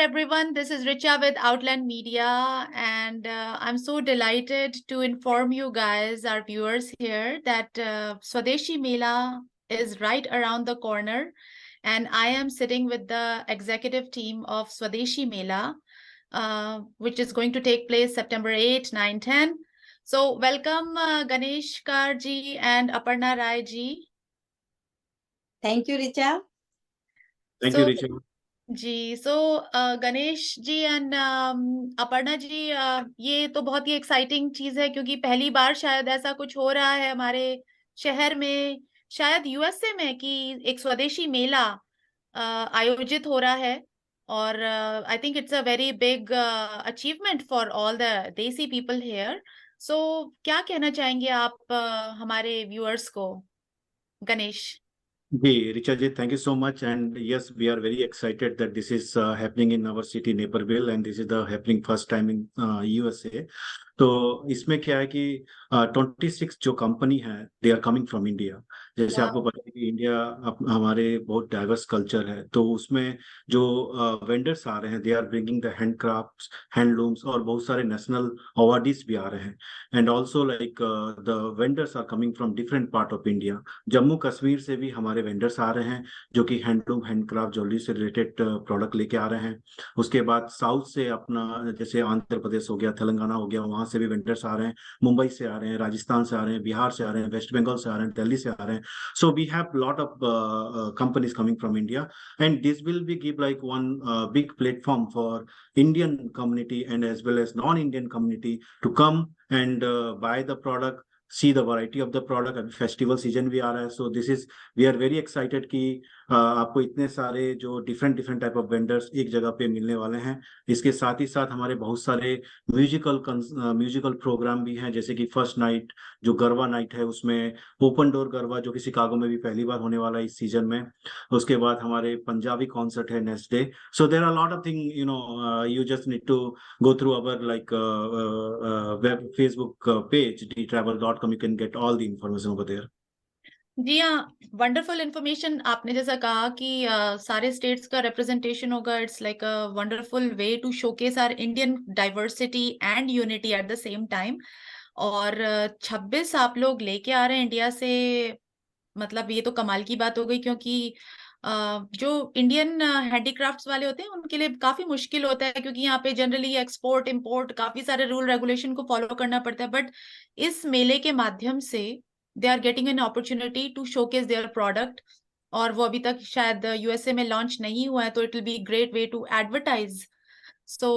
everyone. This is Richa with Outland Media, and I'm so delighted to inform you guys, our viewers here, that Swadeshi Mela is right around the corner, and I am sitting with the executive team of Swadeshi Mela, which is going to take place September 8, 9, 10. So welcome Ganesh Karji and Aparna Rai ji. Thank you, Richa. Thank you, Richa. Ji so Ganesh ji and Aparna ji, ये तो बहुत ही exciting चीज है क्योंकि पहली बार शायद ऐसा कुछ हो रहा है हमारे शहर में, शायद यूएसए में, कि एक स्वदेशी मेला आयोजित हो रहा है। और I think it's a very big achievement for all the देसी पीपल हेयर। सो क्या कहना चाहेंगे आप हमारे व्यूअर्स को, Ganesh? Richa ji, thank you so much. And yes, we are very excited that this is happening in our city, Naperville, and this is the happening first time in USA. तो इसमें क्या है कि 26 जो कंपनी है they are coming from India. जैसे आपको पता है कि इंडिया हमारे बहुत डाइवर्स कल्चर है, तो उसमें जो वेंडर्स आ रहे हैं they are bringing the handicrafts, handlooms, और बहुत सारे नेशनल अवार्डीज भी आ रहे हैं। And also like the vendors are coming from different part of India. Jammu Kashmir से भी हमारे वेंडर्स आ रहे हैं जो कि हैंडलूम, हैंडक्राफ्ट, ज्वेलरी से रिलेटेड प्रोडक्ट लेके आ रहे हैं। उसके बाद साउथ से अपना जैसे आंध्र प्रदेश हो गया, तेलंगाना हो गया, वहां से भी वेंडर्स आ रहे हैं, मुंबई से आ रहे हैं, राजस्थान से आ रहे हैं, बिहार से आ रहे हैं, वेस्ट बंगाल से आ रहे हैं, दिल्ली से आ रहे हैं। So we have lot of companies coming from India, and this will be give like one big platform for Indian community and as well as non-Indian community to come and buy the product, see the variety of the product। अभी festival season भी आ रहा है, so this is we are very excited कि आपको इतने सारे जो डिफरेंट टाइप ऑफ वेंडर्स एक जगह पे मिलने वाले हैं। इसके साथ ही साथ हमारे बहुत सारे म्यूजिकल प्रोग्राम भी हैं, जैसे कि फर्स्ट नाइट जो गरबा नाइट है, उसमें ओपन डोर गरबा जो कि शिकागो में भी पहली बार होने वाला है इस सीजन में। उसके बाद हमारे पंजाबी कॉन्सर्ट है next day. So there are lot of thing, you just need to go through our like web Facebook page dtravel.com. You can get all the information over there. जी हाँ, वंडरफुल इंफॉर्मेशन। आपने जैसा कहा कि सारे states का representation होगा। It's like a wonderful way to showcase our Indian diversity and unity at the same time. और 26 आप लोग लेके आ रहे हैं इंडिया से, मतलब ये तो कमाल की बात हो गई, क्योंकि जो इंडियन हैंडीक्राफ्ट्स वाले होते हैं उनके लिए काफी मुश्किल होता है, क्योंकि यहाँ पे जनरली एक्सपोर्ट इंपोर्ट काफी सारे रूल रेगुलेशन को फॉलो करना पड़ता है। बट इस मेले के माध्यम से they are getting an opportunity to showcase their product, और वो अभी तक शायद यूएसए में लॉन्च नहीं हुआ है, तो it will be great way to advertise. So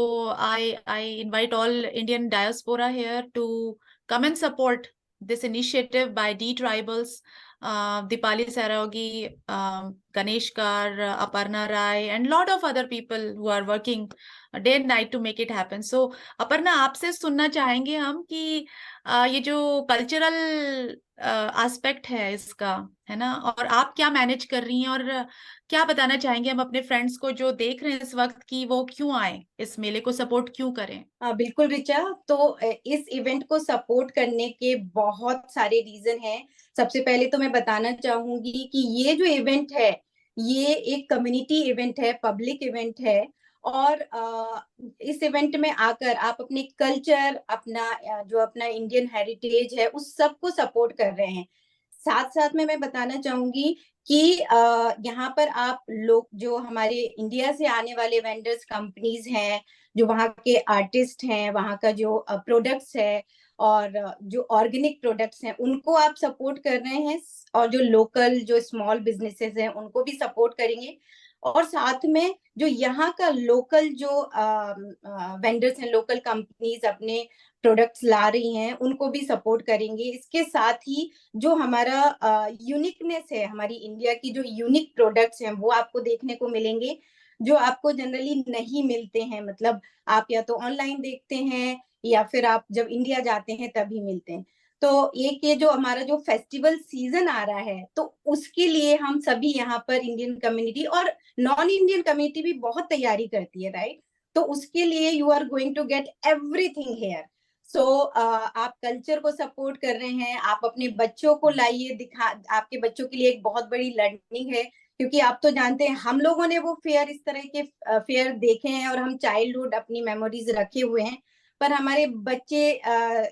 I invite all Indian diaspora here to come and support this initiative by D Tribals, Dipali Saraogi, Ganesh Kar, Aparna Rai, and lot of other people who are working day and night to make it happen. So Aparna, आपसे सुनना चाहेंगे हम कि ये जो cultural aspect है इसका, है ना, और आप क्या मैनेज कर रही हैं, और क्या बताना चाहेंगे हम अपने फ्रेंड्स को जो देख रहे हैं इस वक्त कि वो क्यों आए, इस मेले को सपोर्ट क्यों करें? बिल्कुल रिचा, तो इस इवेंट को सपोर्ट करने के बहुत सारे रीजन हैं। सबसे पहले तो मैं बताना चाहूंगी कि ये जो इवेंट है ये एक कम्युनिटी इवेंट है, पब्लिक इवेंट है, और इस इवेंट में आकर आप अपने कल्चर, अपना इंडियन हेरिटेज है, उस सब को सपोर्ट कर रहे हैं। साथ साथ में मैं बताना चाहूंगी कि यहाँ पर आप लोग जो हमारे इंडिया से आने वाले वेंडर्स, कंपनीज हैं, जो वहाँ के आर्टिस्ट हैं, वहाँ का जो प्रोडक्ट्स है और जो ऑर्गेनिक प्रोडक्ट्स हैं, उनको आप सपोर्ट कर रहे हैं, और जो लोकल जो स्मॉल बिजनेसेस हैं उनको भी सपोर्ट करेंगे। और साथ में जो यहाँ का लोकल जो वेंडर्स हैं, लोकल कंपनीज अपने प्रोडक्ट्स ला रही हैं, उनको भी सपोर्ट करेंगे। इसके साथ ही जो हमारा यूनिकनेस है, हमारी इंडिया की जो यूनिक प्रोडक्ट्स हैं वो आपको देखने को मिलेंगे, जो आपको जनरली नहीं मिलते हैं। मतलब आप या तो ऑनलाइन देखते हैं या फिर आप जब इंडिया जाते हैं तभी मिलते हैं। तो एक ये जो हमारा जो फेस्टिवल सीजन आ रहा है, तो उसके लिए हम सभी यहाँ पर इंडियन कम्युनिटी और नॉन इंडियन कम्युनिटी भी बहुत तैयारी करती है, राइट? तो उसके लिए you are going to get everything here. So आप कल्चर को सपोर्ट कर रहे हैं, आप अपने बच्चों को लाइए, आपके बच्चों के लिए एक बहुत बड़ी लर्निंग है क्योंकि आप तो जानते हैं हम लोगों ने वो फेयर, इस तरह के फेयर देखे हैं और हम चाइल्डहुड अपनी मेमोरीज रखे हुए हैं, पर हमारे बच्चे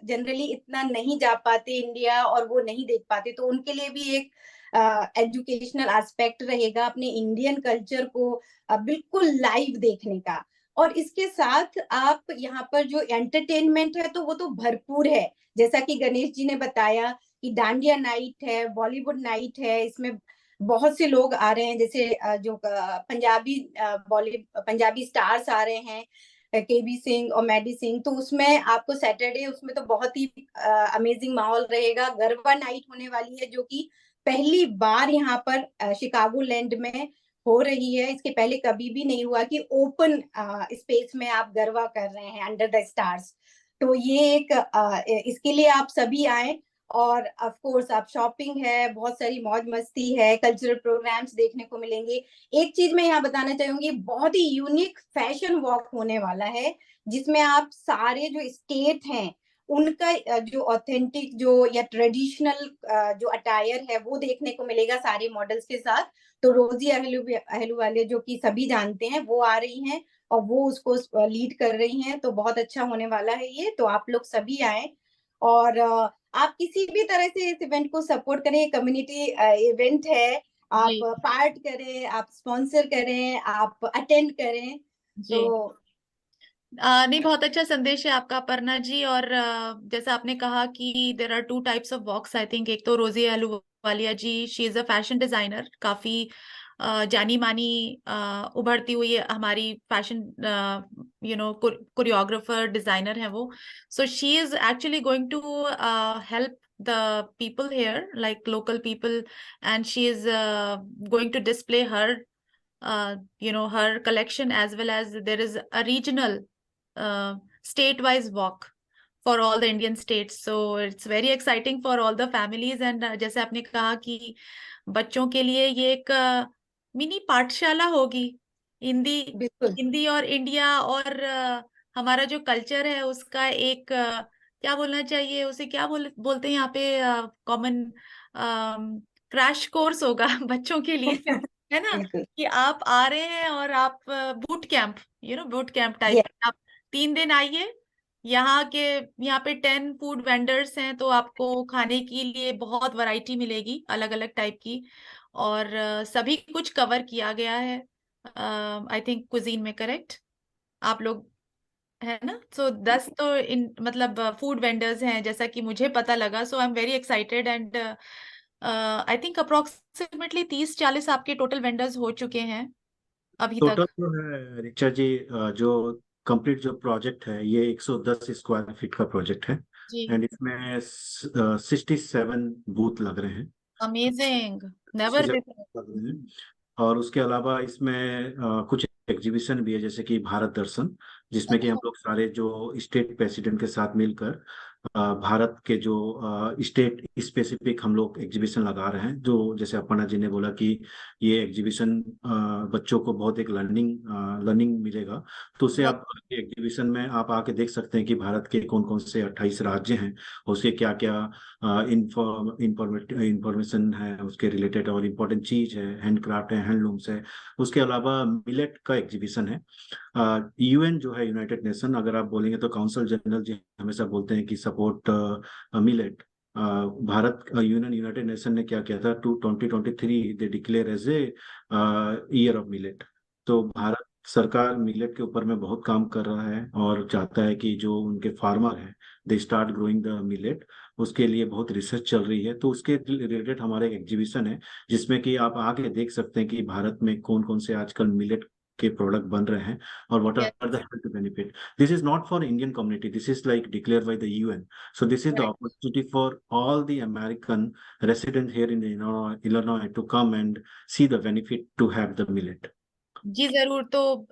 जनरली इतना नहीं जा पाते इंडिया और वो नहीं देख पाते, तो उनके लिए भी एक एजुकेशनल एस्पेक्ट रहेगा अपने इंडियन कल्चर को बिल्कुल लाइव देखने का। और इसके साथ आप यहाँ पर जो एंटरटेनमेंट है तो वो तो भरपूर है, जैसा कि गणेश जी ने बताया कि डांडिया नाइट है, बॉलीवुड नाइट है, इसमें बहुत से लोग आ रहे हैं, जैसे जो पंजाबी स्टार्स आ रहे हैं, केबी सिंह और मैडी सिंह, तो उसमें आपको सैटरडे उसमें तो बहुत ही अमेजिंग माहौल रहेगा। गरबा नाइट होने वाली है जो कि पहली बार यहाँ पर शिकागो लैंड में हो रही है, इसके पहले कभी भी नहीं हुआ कि ओपन स्पेस में आप गरबा कर रहे हैं अंडर द स्टार्स। तो ये एक इसके लिए आप सभी आए, और ऑफ कोर्स आप शॉपिंग है, बहुत सारी मौज मस्ती है, कल्चरल प्रोग्राम्स देखने को मिलेंगे। एक चीज मैं यहाँ बताना चाहूंगी, बहुत ही यूनिक फैशन वॉक होने वाला है, जिसमें आप सारे जो स्टेट हैं उनका जो ऑथेंटिक जो या ट्रेडिशनल जो अटायर है वो देखने को मिलेगा सारे मॉडल्स के साथ। तो रोजी अहलूवालिया जो कि सभी जानते हैं वो आ रही हैं और वो उसको लीड कर रही हैं, तो बहुत अच्छा होने वाला है ये। तो आप लोग सभी आए और आप किसी भी तरह से इस इवेंट को सपोर्ट करें, कम्युनिटी इवेंट है, आप जी पार्ट करें, आप स्पॉन्सर करें, आप अटेंड करें। जी। तो नहीं, बहुत अच्छा संदेश है आपका अपर्णा जी। और जैसा आपने कहा कि there are two types of walks, I think. एक तो Rosy Ahluwalia ji, she is a fashion designer, काफी जानी मानी उभरती हुई हमारी फैशन कोरियोग्राफर डिजाइनर है वो। So she is actually going to help the people here, like local people, and she is going to display her her collection, as well as there is a regional state-wise walk for all the Indian states. So it's very exciting for all the families. And जैसे आपने कहा कि बच्चों के लिए ये एक mini पाठशाला होगी, हिंदी बिल्कुल हिंदी और इंडिया और हमारा जो कल्चर है उसका एक क्या बोलना चाहिए, उसे क्या बोलते हैं यहाँ पे, कॉमन क्रैश कोर्स होगा बच्चों के लिए, है ना? बिल्कुल। कि आप आ रहे हैं और आप boot camp, boot camp type, ये आप 3 दिन आइए। यहाँ पे 10 फूड वेंडर्स हैं, तो आपको खाने के लिए बहुत वैरायटी मिलेगी अलग अलग टाइप की। और सभी कुछ कवर किया गया है आई थिंक कुजीन में, करेक्ट आप लोग, है ना? सो 10 तो इन मतलब फूड वेंडर्स हैं जैसा कि मुझे पता लगा। So I am very excited. And I think approximately 30-40 आपके टोटल वेंडर्स हो चुके हैं अभी टोटल तक। जो है रिचा जी, जो कंप्लीट जो प्रोजेक्ट है ये 110 स्क्वायर फीट का प्रोजेक्ट है। जी, एंड इसमें 67 बूथ लग रहे हैं। Amazing, never 67 before. लग रहे हैं। और उसके अलावा इसमें कुछ एग्जीबिशन भी है, जैसे कि भारत दर्शन, जिसमें कि हम लोग सारे जो स्टेट प्रेसिडेंट के साथ मिलकर भारत के जो स्टेट स्पेसिफिक हम लोग एग्जीबिशन लगा रहे हैं। जो जैसे अपर्णा जी ने बोला कि ये एग्जीबिशन बच्चों को बहुत एक लर्निंग मिलेगा। तो उसे आप एग्जीबिशन में आप आके देख सकते हैं कि भारत के कौन कौन से 28 राज्य हैं, उसके क्या क्या इंफॉर्मेशन है उसके रिलेटेड, और इम्पोर्टेंट चीज है, हैंडक्राफ्ट है, हैंडलूम्स है। उसके अलावा मिलेट का एग्जीबिशन है। यूएन जो है, यूनाइटेड नेशन, अगर आप बोलेंगे तो काउंसिल जनरल जी हमेशा बोलते हैं कि support millet. Bharat United Nation ने क्या किया था, 2023 they declare as a year of millet. तो भारत सरकार मिलेट के ऊपर में बहुत काम कर रहा है और चाहता है कि जो उनके फार्मर हैं they start growing the millet. उसके लिए बहुत रिसर्च चल रही है, तो उसके रिलेटेड हमारा एक एग्जीबिशन है जिसमें कि आप आके देख सकते हैं कि भारत में कौन कौन से आजकल मिलेट के प्रोडक्ट बन रहे हैं और what are the health benefit. This is not for Indian community, this is like declare by the UN. So this is the opportunity for all the American resident here in Illinois to come and see the benefit to have the millet. जी जरूर। तो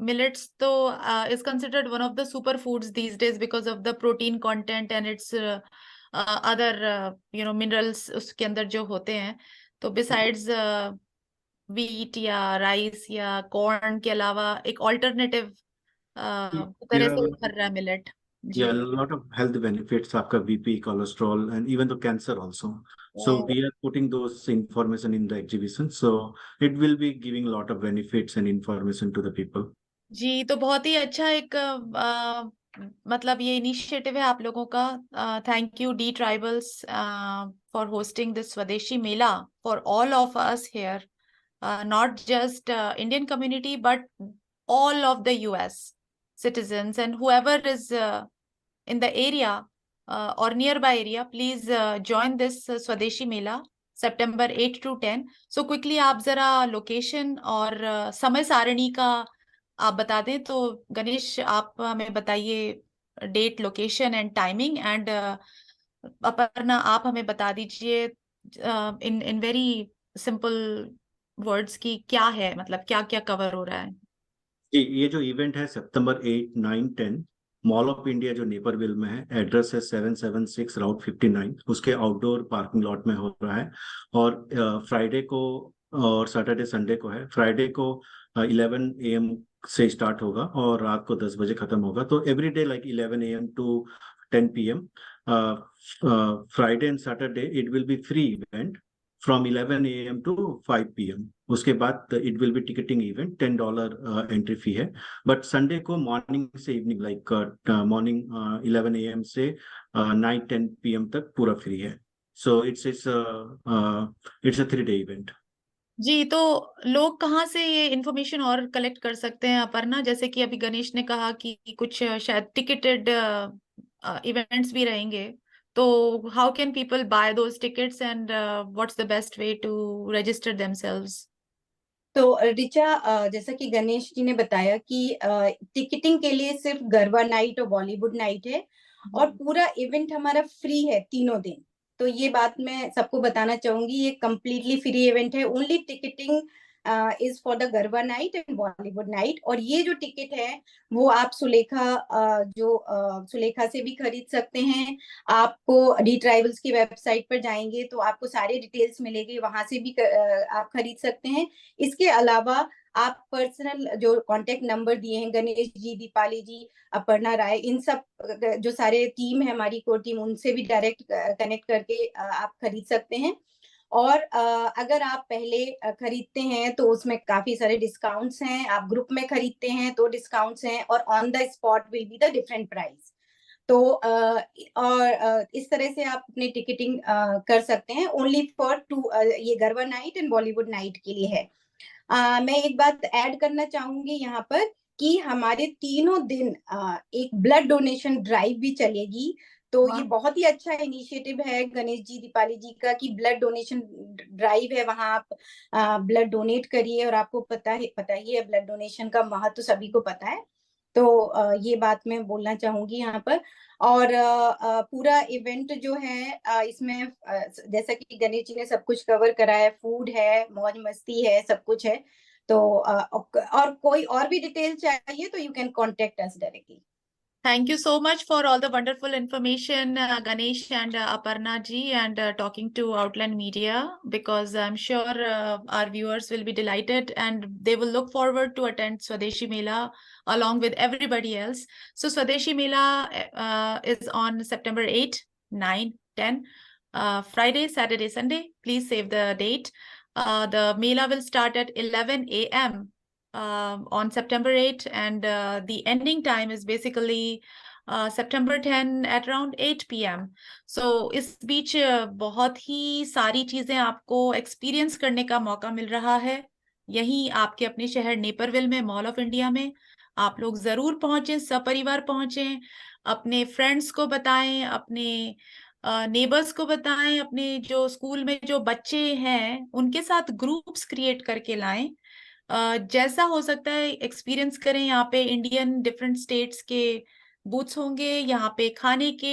millets तो is considered one of the super foods these days because of the protein content and it's other minerals उसके अंदर जो होते हैं। तो besides wheat या राइस या कॉर्न के अलावा एक ऑल्टरनेटिव तरह से Yeah, उभर रहा है मिलेट। जी Yeah, a lot of health benefits, आपका BP, cholesterol, and even the cancer also. So we are putting those information in the exhibition. So it will be giving a lot of benefits and information to the people. जी, तो बहुत ही अच्छा एक मतलब ये initiative है आप लोगों का। Thank you the tribals for hosting this Swadeshi mela for all of us here, not just Indian community but all of the US citizens and whoever is in the area or nearby area, please join this Swadeshi Mela September 8 to 10. So quickly आप जरा location और समय सारणी का आप बता दें। तो गणेश आप हमें बताइए date, location and timing, and Aparna आप हमें बता दीजिए इन वेरी सिंपल वर्ड्स की क्या है, मतलब क्या क्या कवर हो रहा है। जी, ये जो इवेंट है सितंबर 8, 9, 10 मॉल ऑफ इंडिया जो नेपरविल में है, एड्रेस है 776 राउट 59, उसके आउटडोर पार्किंग लॉट में हो रहा है। और फ्राइडे को और सैटरडे संडे को है। फ्राइडे को 11 AM से स्टार्ट होगा और रात को 10 बजे खत्म होगा। तो every day like 11 AM to 10 PM। Friday and Saturday it will be free event from 11 AM to 5 PM। उसके बाद it will be ticketing event, $10 entry fee है। बट संडे को मॉर्निंग से इवनिंग लाइक मॉर्निंग 11 AM से 9-10 PM तक पूरा free है। So it's a 3-day event. जी, तो लोग कहाँ से ये इन्फॉर्मेशन और कलेक्ट कर सकते हैं अपर्णा? जैसे कि अभी गणेश ने कहा कि कुछ शायद टिकटेड इवेंट्स भी रहेंगे, तो how can people buy those tickets and what's the best way to register themselves? तो ऋचा, जैसा कि गणेश जी ने बताया कि टिकटिंग के लिए सिर्फ गरबा नाइट और बॉलीवुड नाइट है और पूरा इवेंट हमारा फ्री है तीनों दिन। तो ये बात मैं सबको बताना चाहूंगी, ये कम्प्लीटली फ्री इवेंट है। Only ticketing is for the garba night and Bollywood night. और ये जो टिकट है वो आप सुलेखा से भी खरीद सकते हैं। आपको डी ट्राइबल्स की वेबसाइट पर जाएंगे तो आपको सारे डिटेल्स मिलेंगे, वहां से भी आप खरीद सकते हैं। इसके अलावा आप पर्सनल जो कांटेक्ट नंबर दिए हैं, गणेश जी, दीपाली जी, अपर्णा राय, इन सब जो सारे टीम है हमारी कोर टीम, उनसे भी डायरेक्ट कनेक्ट करके आप खरीद सकते हैं। और अगर आप पहले खरीदते हैं तो उसमें काफी सारे डिस्काउंट्स हैं। आप ग्रुप में खरीदते हैं तो डिस्काउंट्स हैं, और on the spot will be the different price. तो इस तरह से आप अपनी टिकटिंग कर सकते हैं। ओनली फॉर ये garba night and Bollywood night के लिए है। मैं एक बात ऐड करना चाहूंगी यहाँ पर कि हमारे तीनों दिन एक ब्लड डोनेशन ड्राइव भी चलेगी। तो ये बहुत ही अच्छा इनिशिएटिव है गणेश जी, दीपाली जी का, कि ब्लड डोनेशन ड्राइव है। वहां आप ब्लड डोनेट करिए, और आपको पता ही है ब्लड डोनेशन का महत्व तो सभी को पता है। तो ये बात मैं बोलना चाहूंगी यहाँ पर। और पूरा इवेंट जो है इसमें जैसा कि गणेश जी ने सब कुछ कवर करा है, फूड है, मौज मस्ती है, सब कुछ है। तो और कोई और भी डिटेल चाहिए तो you can contact us directly. Thank you so much for all the wonderful information, Ganesh and Aparna ji, and talking to Outland Media, because I'm sure our viewers will be delighted and they will look forward to attend Swadeshi Mela along with everybody else. So Swadeshi Mela is on September 8, 9, 10, Friday, Saturday, Sunday. Please save the date. The Mela will start at 11 AM. On September 8, and the ending time is basically September 10 at around 8 PM. So इस बीच बहुत ही सारी चीजें आपको experience करने का मौका मिल रहा है यहीं आपके अपने शहर नेपरविल में, मॉल ऑफ इंडिया में। आप लोग जरूर पहुंचे, सपरिवार पहुंचे, अपने फ्रेंड्स को बताएं, अपने नेबर्स को बताएं, अपने जो स्कूल में जो बच्चे हैं उनके साथ ग्रुप्स क्रिएट करके लाएं। जैसा हो सकता है एक्सपीरियंस करें। यहाँ पे इंडियन डिफरेंट स्टेट्स के बूथ्स होंगे, यहाँ पे खाने के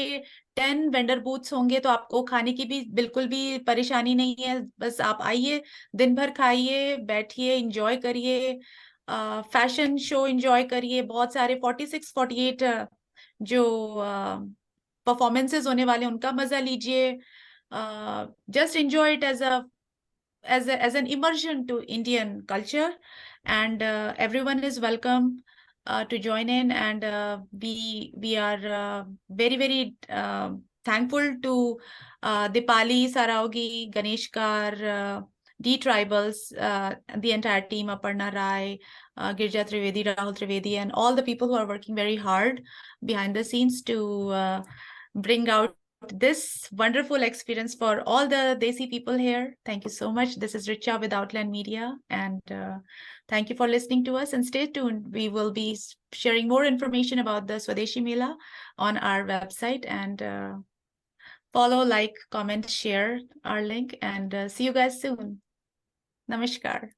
10 वेंडर बूथ्स होंगे, तो आपको खाने की भी बिल्कुल भी परेशानी नहीं है। बस आप आइए, दिन भर खाइए, बैठिए, एंजॉय करिए, फैशन शो एंजॉय करिए। बहुत सारे 46-48 जो परफॉर्मेंसेस होने वाले उनका मजा लीजिए। Just enjoy it as an immersion to Indian culture, and everyone is welcome. to join in, and we are very thankful to Dipali, Saraugi, Ganeshkar, D Tribals, the entire team, Aparna Rai, Girja Trivedi, Rahul Trivedi, and all the people who are working very hard behind the scenes to bring out this wonderful experience for all the Desi people here. Thank you so much. This is Richa with Outland Media, and thank you for listening to us, and stay tuned. We will be sharing more information about the Swadeshi Mela on our website, and follow, like, comment, share our link, and see you guys soon. Namaskar.